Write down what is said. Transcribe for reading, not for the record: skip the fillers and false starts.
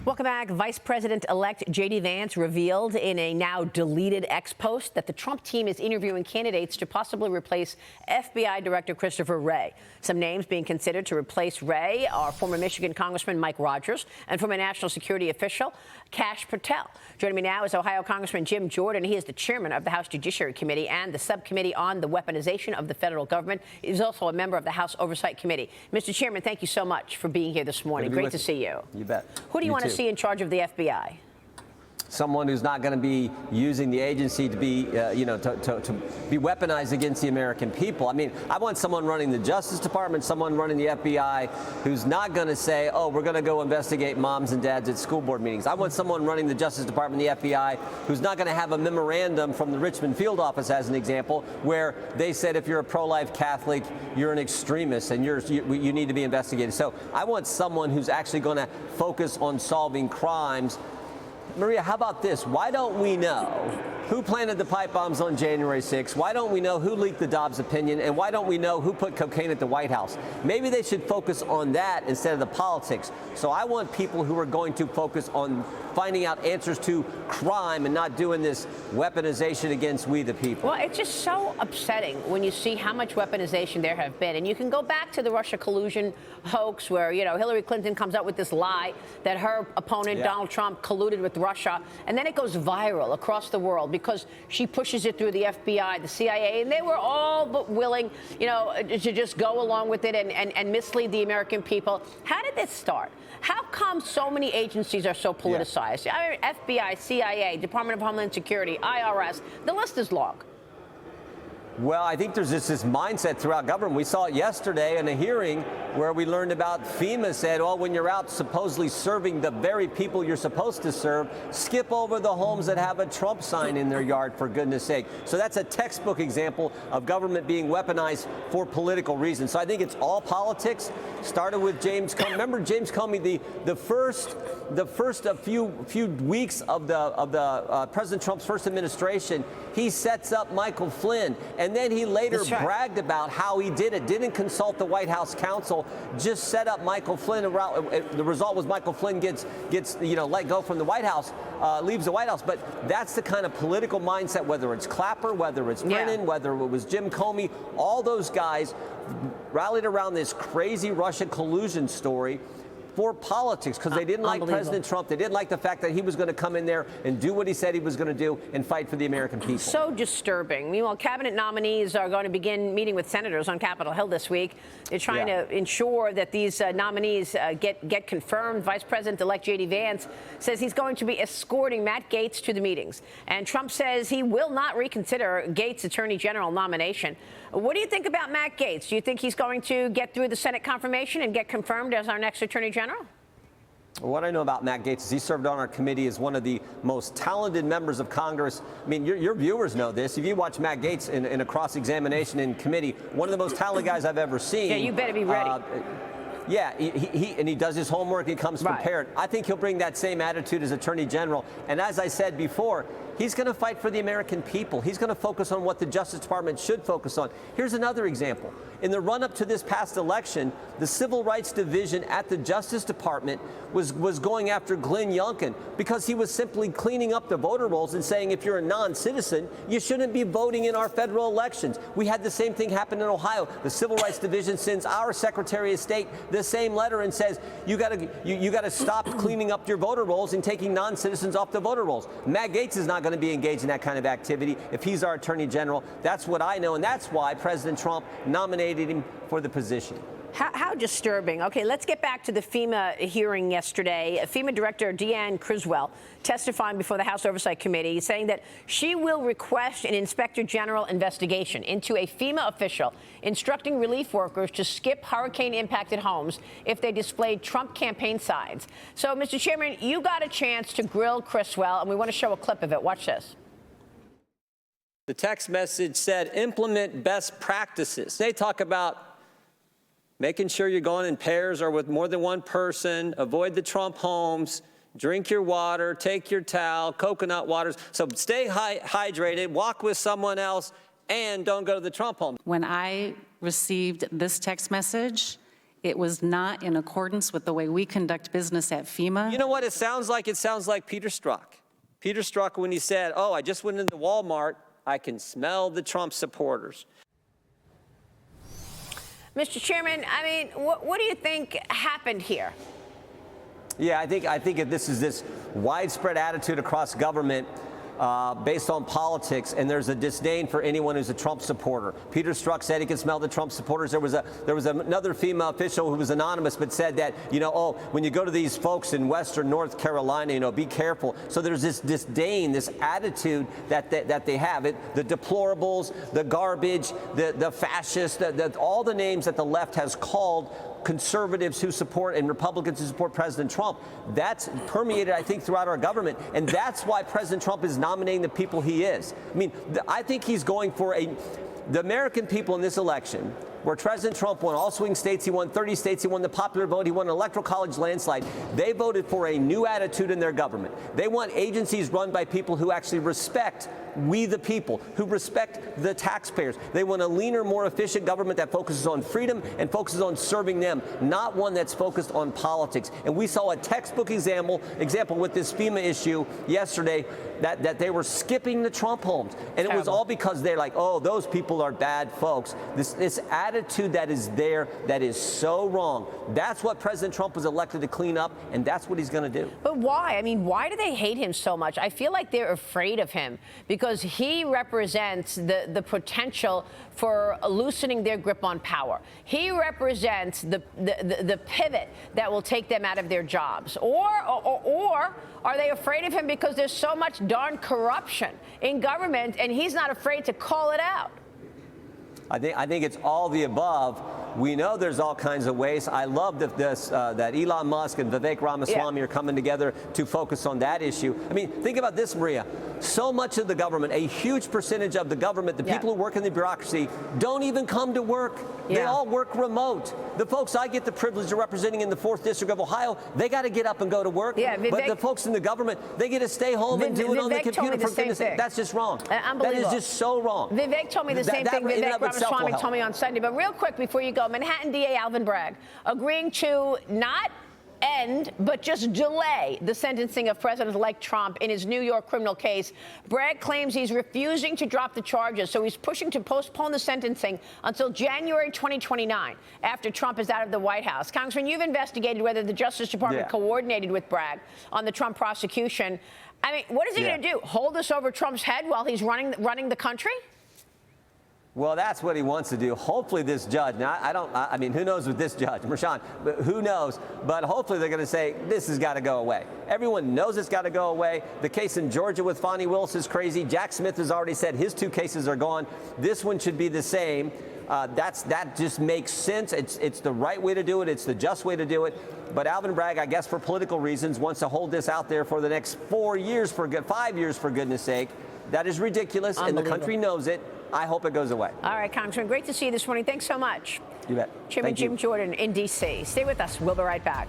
Welcome back. Vice President-elect J.D. Vance revealed in a now deleted X post that the Trump team is interviewing candidates to possibly replace FBI Director Christopher Wray. Some names being considered to replace Wray are former Michigan Congressman Mike Rogers and former national security official Kash Patel. Joining me now is Ohio Congressman Jim Jordan. He is the chairman of the House Judiciary Committee and the subcommittee on the weaponization of the federal government. He's also a member of the House Oversight Committee. Mr. Chairman, thank you so much for being here this morning. Great to see you. You bet. Who do you want to see in charge of the FBI? Someone who's not going to be using the agency to be, to be weaponized against the American people. I mean, I want someone running the Justice Department, someone running the FBI, who's not going to say, oh, we're going to go investigate moms and dads at school board meetings. I want someone running the Justice Department, the FBI, who's not going to have a memorandum from the Richmond field office, as an example, where they said if you're a pro-life Catholic, you're an extremist and you need to be investigated. So I want someone who's actually going to focus on solving crimes. Maria, how about this? Why don't we know who planted the pipe bombs on January 6th? Why don't we know who leaked the Dobbs opinion? And why don't we know who put cocaine at the White House? Maybe they should focus on that instead of the politics. So I want people who are going to focus on finding out answers to crime and not doing this weaponization against we the people. Well, it's just so upsetting when you see how much weaponization there have been. And you can go back to the Russia collusion hoax where, Hillary Clinton comes out with this lie that her opponent, Donald Trump, colluded with Russia. And then it goes viral across the world because she pushes it through the FBI, the CIA, and they were all but willing, to just go along with it and mislead the American people. How did this start? How come so many agencies are so politicized? Yeah. I mean, FBI, CIA, Department of Homeland Security, IRS, the list is long. Well, I think there's just this mindset throughout government. We saw it yesterday in a hearing where we learned about FEMA said, oh, when you're out supposedly serving the very people you're supposed to serve, skip over the homes that have a Trump sign in their yard, for goodness sake. So that's a textbook example of government being weaponized for political reasons. So I think it's all politics. Started with James Comey. Remember James Comey, the first few weeks of the President Trump's first administration, he sets up Michael Flynn. And then he later bragged about how he did it, didn't consult the White House counsel, just set up Michael Flynn. The result was Michael Flynn gets let go from the White House, leaves the White House. But that's the kind of political mindset, whether it's Clapper, whether it's Brennan, whether it was Jim Comey, all those guys rallied around this crazy Russia collusion story for politics because they didn't like President Trump. They didn't like the fact that he was going to come in there and do what he said he was going to do and fight for the American people. So disturbing. Meanwhile, cabinet nominees are going to begin meeting with senators on Capitol Hill this week. They're trying to ensure that these nominees get confirmed. Vice President-elect J.D. Vance says he's going to be escorting Matt Gaetz to the meetings. And Trump says he will not reconsider Gaetz' Attorney General nomination. What do you think about Matt Gaetz? Do you think he's going to get through the Senate confirmation and get confirmed as our next Attorney General? What I know about Matt Gaetz is he served on our committee as one of the most talented members of Congress. I mean, your viewers know this. If you watch Matt Gaetz in a cross-examination in committee, one of the most talented guys I've ever seen. Yeah, you better be ready. He does his homework. He comes prepared. I think he'll bring that same attitude as Attorney General. And as I said before, he's going to fight for the American people. He's going to focus on what the Justice Department should focus on. Here's another example. In the run-up to this past election, the Civil Rights Division at the Justice Department was going after Glenn Youngkin because he was simply cleaning up the voter rolls and saying if you're a non-citizen, you shouldn't be voting in our federal elections. We had the same thing happen in Ohio. The Civil Rights Division sends our Secretary of State the same letter and says you got to stop cleaning up your voter rolls and taking non-citizens off the voter rolls. Matt Gaetz is not going to be engaged in that kind of activity if he's our Attorney General. That's what I know, and that's why President Trump nominated him for the position. How disturbing. Okay, let's get back to the FEMA hearing yesterday. FEMA Director Criswell testifying before the House Oversight Committee saying that she will request an Inspector General investigation into a FEMA official instructing relief workers to skip hurricane-impacted homes if they displayed Trump campaign signs. So, Mr. Chairman, you got a chance to grill Criswell, and we want to show a clip of it. Watch this. The text message said, implement best practices. They talk about making sure you're going in pairs or with more than one person, avoid the Trump homes, drink your water, take your towel, coconut waters. So stay hydrated, walk with someone else, and don't go to the Trump home. When I received this text message, It was not in accordance with the way we conduct business at FEMA. You know what it sounds like? It sounds like Peter Strzok. Peter Strzok, when he said, oh, I just went into Walmart, I can smell the Trump supporters. Mr. Chairman, I mean, what do you think happened here? Yeah, I think if this is this widespread attitude across government based on politics, and there's a disdain for anyone who's a Trump supporter. Peter Strzok said he could smell the Trump supporters. There was another FEMA official who was anonymous, but said that, you know, oh, when you go to these folks in Western North Carolina, you know, be careful. So there's this disdain, this attitude that they have. The deplorables, the garbage, the fascists, all the names that the left has called conservatives who support and Republicans who support President Trump. That's permeated, I think, throughout our government. And that's why President Trump is nominating the people he is. I mean, I think he's going for the American people in this election, where President Trump won all swing states, he won 30 states, he won the popular vote, he won an electoral college landslide. They voted for a new attitude in their government. They want agencies run by people who actually respect we the people, who respect the taxpayers. They want a leaner, more efficient government that focuses on freedom and focuses on serving them, not one that's focused on politics. And we saw a textbook example with this FEMA issue yesterday, that they were skipping the Trump homes. And it was all because they're like, oh, those people are bad folks. This attitude that is there that is so wrong. That's what President Trump was elected to clean up, and that's what he's going to do. But why? I mean, why do they hate him so much? I feel like they're afraid of him because he represents the potential for loosening their grip on power. He represents the pivot that will take them out of their jobs. Or are they afraid of him because there's so much darn corruption in government and he's not afraid to call it out? I think it's all the above. We know there's all kinds of ways. I love that Elon Musk and Vivek Ramaswamy are coming together to focus on that issue. I mean, think about this, Maria. So much of the government, a huge percentage of the government, the people who work in the bureaucracy, don't even come to work. They all work remote. The folks I get the privilege of representing in the 4th District of Ohio, they got to get up and go to work. But the folks in the government, they get to stay home and do it on the computer. For goodness sake, that's just wrong. That is just so wrong. Vivek told me the same thing Vivek Ramaswamy told me on Sunday. But real quick before you go, Manhattan DA Alvin Bragg agreeing to not end, but just delay the sentencing of President-elect Trump in his New York criminal case. Bragg claims he's refusing to drop the charges, so he's pushing to postpone the sentencing until January 2029, after Trump is out of the White House. Congressman, you've investigated whether the Justice Department coordinated with Bragg on the Trump prosecution. I mean, what is he going to do? Hold this over Trump's head while he's running the country? Well, that's what he wants to do. Hopefully this judge, now I mean, who knows with this judge, Rashawn, but who knows? But hopefully they're going to say, this has got to go away. Everyone knows it's got to go away. The case in Georgia with Fonnie Willis is crazy. Jack Smith has already said his 2 cases are gone. This one should be the same. That just makes sense. It's the right way to do it. It's the just way to do it. But Alvin Bragg, I guess for political reasons, wants to hold this out there for the next 5 years, for goodness sake. That is ridiculous, and the country knows it. I hope it goes away. All right, Congressman, great to see you this morning. Thanks so much. You bet. Chairman Jim Jordan in D.C. Stay with us. We'll be right back.